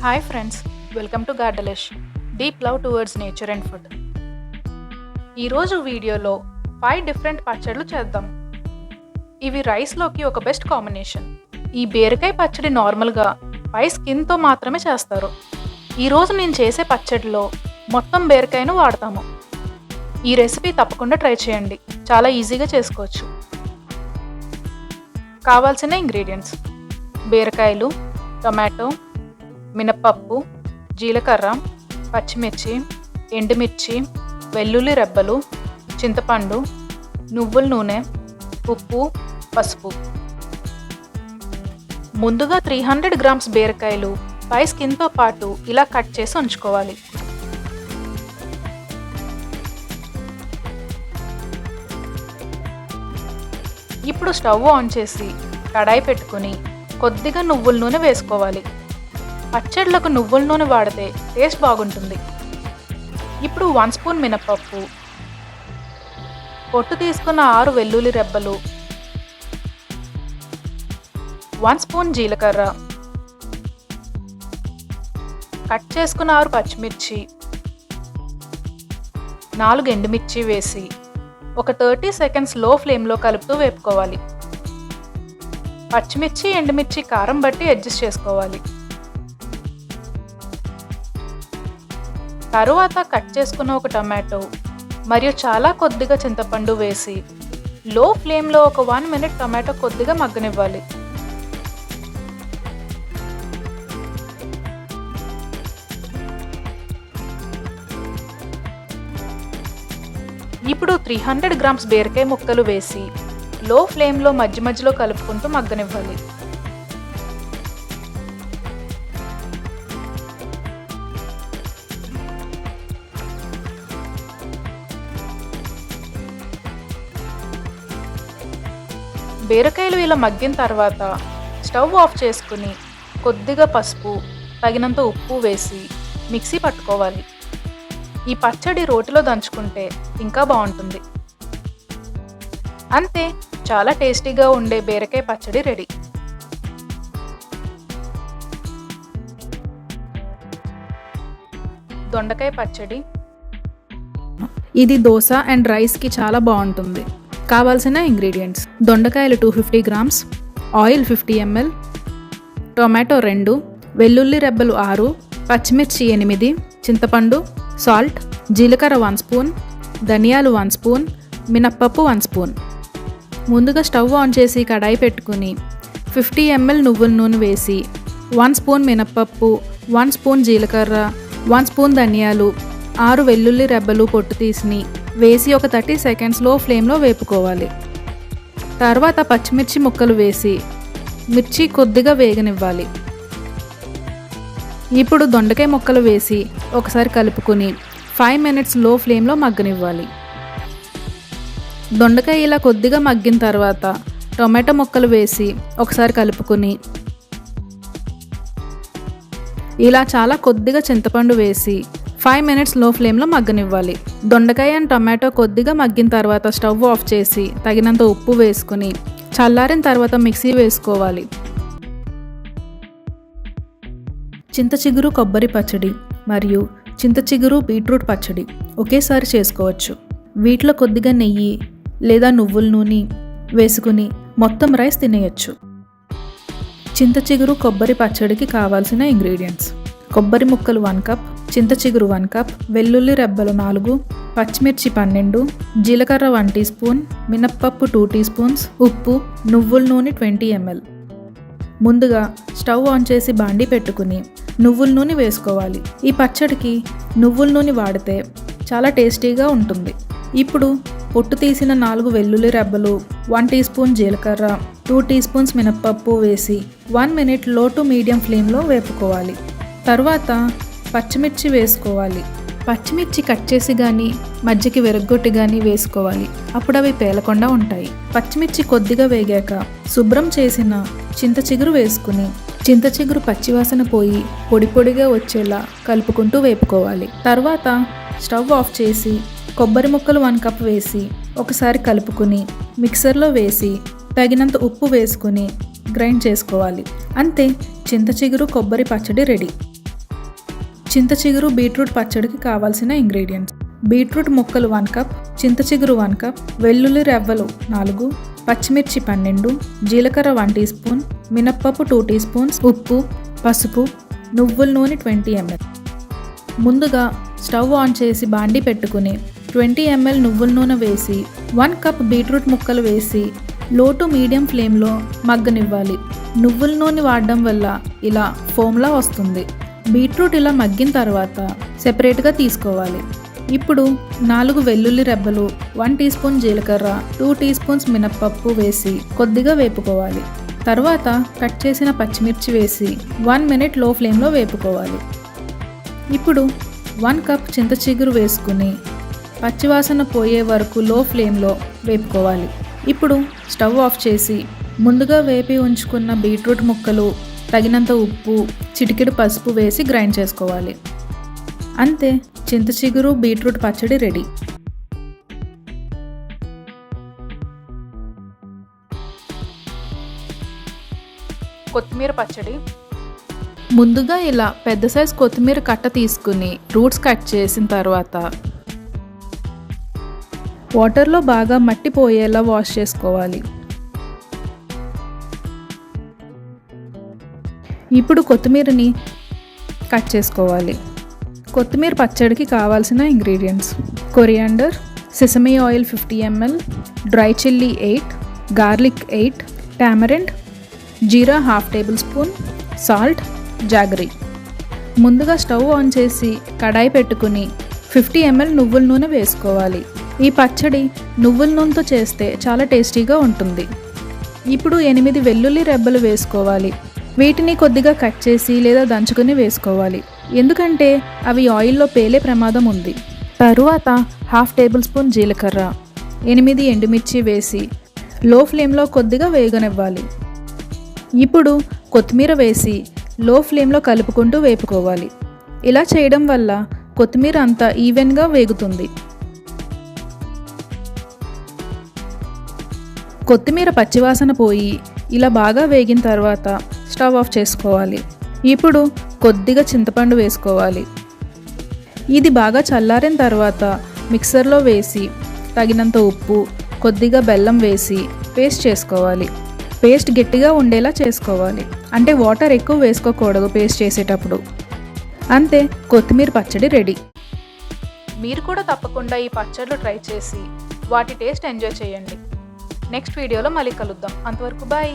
Hi friends, welcome to గార్డెలిష్. Deep love towards nature and food. ఈరోజు వీడియోలో 5 different పచ్చళ్ళు చేద్దాం. ఇవి రైస్లోకి ఒక బెస్ట్ కాంబినేషన్. ఈ బీరకాయ పచ్చడి నార్మల్గా పై స్కిన్తో మాత్రమే చేస్తారు. ఈరోజు నేను చేసే పచ్చడిలో మొత్తం బీరకాయను వాడతాము. ఈ రెసిపీ తప్పకుండా ట్రై చేయండి, చాలా ఈజీగా చేసుకోవచ్చు. కావాల్సిన ఇంగ్రీడియంట్స్: బీరకాయలు, టొమాటో, మినప్పప్పు, జీలకర్ర, పచ్చిమిర్చి, ఎండుమిర్చి, వెల్లుల్లి రెబ్బలు, చింతపండు, నువ్వుల నూనె, ఉప్పు, పసుపు. ముందుగా 300 గ్రామ్స్ బీరకాయలు పై స్కిన్తో పాటు ఇలా కట్ చేసి ఉంచుకోవాలి. ఇప్పుడు స్టవ్ ఆన్ చేసి కడాయి పెట్టుకుని కొద్దిగా నువ్వుల నూనె వేసుకోవాలి. పచ్చళ్ళకు నువ్వుల నూనె వాడితే టేస్ట్ బాగుంటుంది. ఇప్పుడు 1 స్పూన్ మినపప్పు, పొట్టు తీసుకున్న 6 వెల్లుల్లి రెబ్బలు, 1 స్పూన్ జీలకర్ర, కట్ చేసుకున్న 6 పచ్చిమిర్చి, 4 ఎండుమిర్చి వేసి ఒక 30 సెకండ్స్ లో ఫ్లేమ్లో కలుపుతూ వేపుకోవాలి. పచ్చిమిర్చి, ఎండుమిర్చి కారం బట్టి అడ్జస్ట్ చేసుకోవాలి. తరువాత కట్ చేసుకున్న ఒక టమాటో మరియు చాలా కొద్దిగా చింతపండు వేసి లో ఫ్లేమ్లో ఒక 1 మినిట్ టమాటో కొద్దిగా మగ్గనివ్వాలి. ఇప్పుడు 300 గ్రామ్స్ బీరకాయ ముక్కలు వేసి లో ఫ్లేమ్లో మధ్య మధ్యలో కలుపుకుంటూ మగ్గనివ్వాలి. బీరకాయలు ఇలా మగ్గిన తర్వాత స్టవ్ ఆఫ్ చేసుకుని కొద్దిగా పసుపు, తగినంత ఉప్పు వేసి మిక్సీ పట్టుకోవాలి. ఈ పచ్చడి రోటిలో దంచుకుంటే ఇంకా బాగుంటుంది. అంతే, చాలా టేస్టీగా ఉండే బీరకాయ పచ్చడి రెడీ. దొండకాయ పచ్చడి. ఇది దోశ అండ్ రైస్కి చాలా బాగుంటుంది. కావాల్సిన ఇంగ్రీడియంట్స్: దొండకాయలు 250 గ్రామ్స్, ఆయిల్ 50 ml, టొమాటో 2, వెల్లుల్లి రెబ్బలు 6, పచ్చిమిర్చి 8, చింతపండు, సాల్ట్, జీలకర్ర 1 స్పూన్, ధనియాలు 1 స్పూన్, మినప్పప్పు 1 స్పూన్. ముందుగా స్టవ్ ఆన్ చేసి కడాయి పెట్టుకుని 50 ml నువ్వుల నూనె వేసి 1 స్పూన్ మినప్పప్పు, 1 స్పూన్ జీలకర్ర, 1 స్పూన్ ధనియాలు, 6 వెల్లుల్లి రెబ్బలు పొట్టు తీసి వేసి ఒక 30 సెకండ్స్ లో ఫ్లేమ్లో వేపుకోవాలి. తర్వాత పచ్చిమిర్చి ముక్కలు వేసి మిర్చి కొద్దిగా వేగనివ్వాలి. ఇప్పుడు దొండకాయ ముక్కలు వేసి ఒకసారి కలుపుకొని 5 మినిట్స్ లో ఫ్లేమ్లో మగ్గనివ్వాలి. దొండకాయ ఇలా కొద్దిగా మగ్గిన తర్వాత టొమాటో ముక్కలు వేసి ఒకసారి కలుపుకొని ఇలా చాలా కొద్దిగా చింతపండు వేసి 5 మినిట్స్ లో ఫ్లేమ్లో మగ్గనివ్వాలి. దొండకాయ అండ్ టొమాటో కొద్దిగా మగ్గిన తర్వాత స్టవ్ ఆఫ్ చేసి తగినంత ఉప్పు వేసుకుని చల్లారిన తర్వాత మిక్సీ వేసుకోవాలి. చింత చిగురు కొబ్బరి పచ్చడి మరియు చింత చిగురు బీట్రూట్ పచ్చడి ఒకేసారి చేసుకోవచ్చు. వీటిలో కొద్దిగా నెయ్యి లేదా నువ్వుల నూనె వేసుకుని మొత్తం రైస్ తినేయచ్చు. చింత చిగురు కొబ్బరి పచ్చడికి కావాల్సిన ఇంగ్రీడియంట్స్: కొబ్బరి ముక్కలు 1 కప్, చింత చిగురు 1 కప్, వెల్లుల్లి రెబ్బలు 4, పచ్చిమిర్చి 12, జీలకర్ర 1 టీ స్పూన్, మినప్పప్పు 2 టీ స్పూన్స్, ఉప్పు, నువ్వుల నూనె 20 ml. ముందుగా స్టవ్ ఆన్ చేసి బాండీ పెట్టుకుని నువ్వుల నూనె వేసుకోవాలి. ఈ పచ్చడికి నువ్వుల నూనె వాడితే చాలా టేస్టీగా ఉంటుంది. ఇప్పుడు పొట్టు తీసిన 4 వెల్లుల్లి రెబ్బలు, 1 టీ స్పూన్ జీలకర్ర, 2 టీ స్పూన్స్ మినప్పప్పు వేసి 1 మినిట్ లో టు మీడియం ఫ్లేమ్లో వేపుకోవాలి. తర్వాత పచ్చిమిర్చి వేసుకోవాలి. పచ్చిమిర్చి కట్ చేసి కానీ మధ్యకి విరగ్గొట్టి కానీ వేసుకోవాలి. అప్పుడు అవి పేలకుండా ఉంటాయి. పచ్చిమిర్చి కొద్దిగా వేగాక శుభ్రం చేసిన చింత చిగురు వేసుకుని చింత చిగురు పచ్చివాసన పోయి పొడి పొడిగా వచ్చేలా కలుపుకుంటూ వేపుకోవాలి. తర్వాత స్టవ్ ఆఫ్ చేసి కొబ్బరి ముక్కలు 1 కప్ వేసి ఒకసారి కలుపుకుని మిక్సర్లో వేసి తగినంత ఉప్పు వేసుకుని గ్రైండ్ చేసుకోవాలి. అంతే, చింత చిగురు కొబ్బరి పచ్చడి రెడీ. చింత చిగురు బీట్రూట్ పచ్చడికి కావాల్సిన ఇంగ్రీడియంట్స్: బీట్రూట్ ముక్కలు 1 కప్, చింత చిగురు 1 కప్, వెల్లుల్లి రెవ్వలు 4, పచ్చిమిర్చి 12, జీలకర్ర 1 టీ స్పూన్, మినప్పప్పు 2 టీ స్పూన్స్, ఉప్పు, పసుపు, నువ్వుల నూనె 20 ml. ముందుగా స్టవ్ ఆన్ చేసి బాండి పెట్టుకుని 20 ml నువ్వుల నూనె వేసి 1 కప్ బీట్రూట్ ముక్కలు వేసి లో టు మీడియం ఫ్లేమ్లో మగ్గనివ్వాలి. నువ్వుల నూనె వాడడం వల్ల ఇలా ఫోమ్లా వస్తుంది. బీట్రూట్ ఇలా మగ్గిన తర్వాత సెపరేట్గా తీసుకోవాలి. ఇప్పుడు 4 వెల్లుల్లి రెబ్బలు, 1 టీ స్పూన్ జీలకర్ర, 2 టీ స్పూన్స్ మినప్పప్పు వేసి కొద్దిగా వేపుకోవాలి. తర్వాత కట్ చేసిన పచ్చిమిర్చి వేసి 1 మినిట్ లో ఫ్లేమ్లో వేపుకోవాలి. ఇప్పుడు 1 కప్ చింత చిగురు వేసుకుని పచ్చివాసన పోయే వరకు లో ఫ్లేమ్లో వేపుకోవాలి. ఇప్పుడు స్టవ్ ఆఫ్ చేసి ముందుగా వేపి ఉంచుకున్న బీట్రూట్ ముక్కలు, తగినంత ఉప్పు, చిటికెడు పసుపు వేసి గ్రైండ్ చేసుకోవాలి. అంతే, చింత చిగురు బీట్రూట్ పచ్చడి రెడీ. కొత్తిమీర పచ్చడి. ముందుగా ఇలా పెద్ద సైజ్ కొత్తిమీర కట్ట తీసుకుని రూట్స్ కట్ చేసిన తర్వాత వాటర్లో బాగా మట్టి పోయేలా వాష్ చేసుకోవాలి. ఇప్పుడు కొత్తిమీరని కట్ చేసుకోవాలి. కొత్తిమీర పచ్చడికి కావాల్సిన ingredients: coriander, sesame oil 50 ml, dry chilli 8, garlic 8, tamarind, jeera 1/2 tablespoon, salt, jaggery. ముందుగా స్టవ్ ఆన్ చేసి కడాయి పెట్టుకుని 50 ml నువ్వుల నూనె వేసుకోవాలి. ఈ పచ్చడి నువ్వుల నూనెతో చేస్తే చాలా టేస్టీగా ఉంటుంది. ఇప్పుడు 8 వెల్లుల్లి రెబ్బలు వేసుకోవాలి. వీటిని కొద్దిగా కట్ చేసి లేదా దంచుకొని వేసుకోవాలి, ఎందుకంటే అవి ఆయిల్లో పేలే ప్రమాదం ఉంది. తరువాత 1/2 టేబుల్ స్పూన్ జీలకర్ర, 8 ఎండుమిర్చి వేసి లో ఫ్లేమ్లో కొద్దిగా వేగనివ్వాలి. ఇప్పుడు కొత్తిమీర వేసి లో ఫ్లేమ్లో కలుపుకుంటూ వేపుకోవాలి. ఇలా చేయడం వల్ల కొత్తిమీర అంతా ఈవెన్గా వేగుతుంది. కొత్తిమీర పచ్చివాసన పోయి ఇలా బాగా వేగిన తర్వాత స్టవ్ ఆఫ్ చేసుకోవాలి. ఇప్పుడు కొద్దిగా చింతపండు వేసుకోవాలి. ఇది బాగా చల్లారిన తర్వాత మిక్సర్లో వేసి తగినంత ఉప్పు, కొద్దిగా బెల్లం వేసి పేస్ట్ చేసుకోవాలి. పేస్ట్ గట్టిగా ఉండేలా చేసుకోవాలి, అంటే వాటర్ ఎక్కువ వేసుకోకూడదు పేస్ట్ చేసేటప్పుడు. అంతే, కొత్తిమీర పచ్చడి రెడీ. మీరు కూడా తప్పకుండా ఈ పచ్చళ్ళు ట్రై చేసి వాటి టేస్ట్ ఎంజాయ్ చేయండి. నెక్స్ట్ వీడియోలో మళ్ళీ కలుద్దాం. అంతవరకు బాయ్.